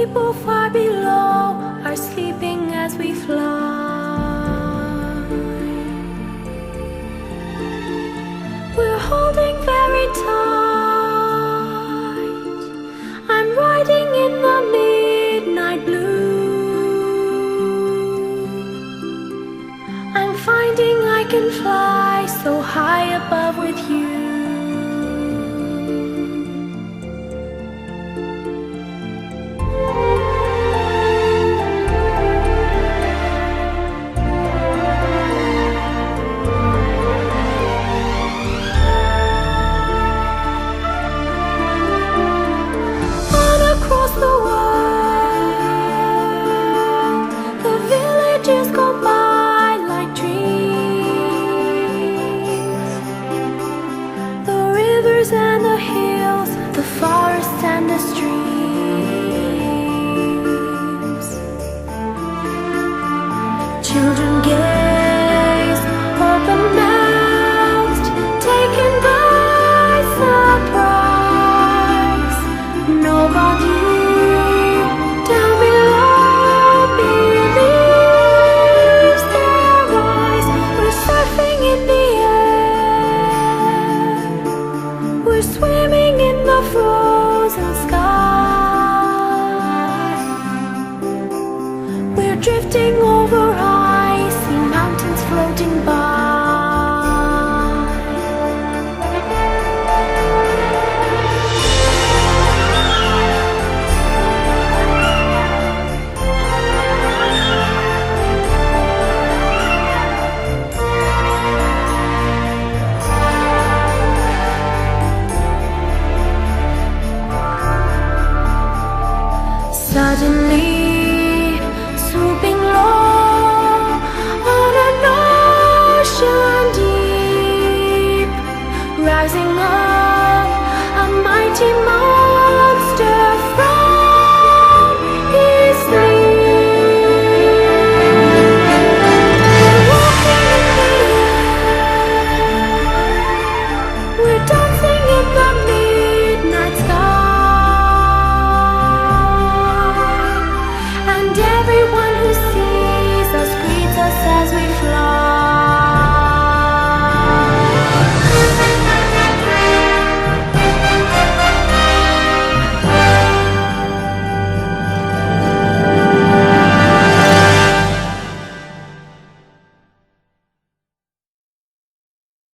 people far below are sleeping as we fly. We're holding very tight. I'm riding in the midnight blue. I'm finding I can fly so high above with you. And the hills, the forests and the streams. Children gaze, open-mouthed, taken by surprise. Nobody down below believes their eyes. We're surfing in the air, we're swimming in the frozen sky. We're drifting over icy mountains floating by. Suddenly, swooping low on an ocean deep, rising up a mighty mountain.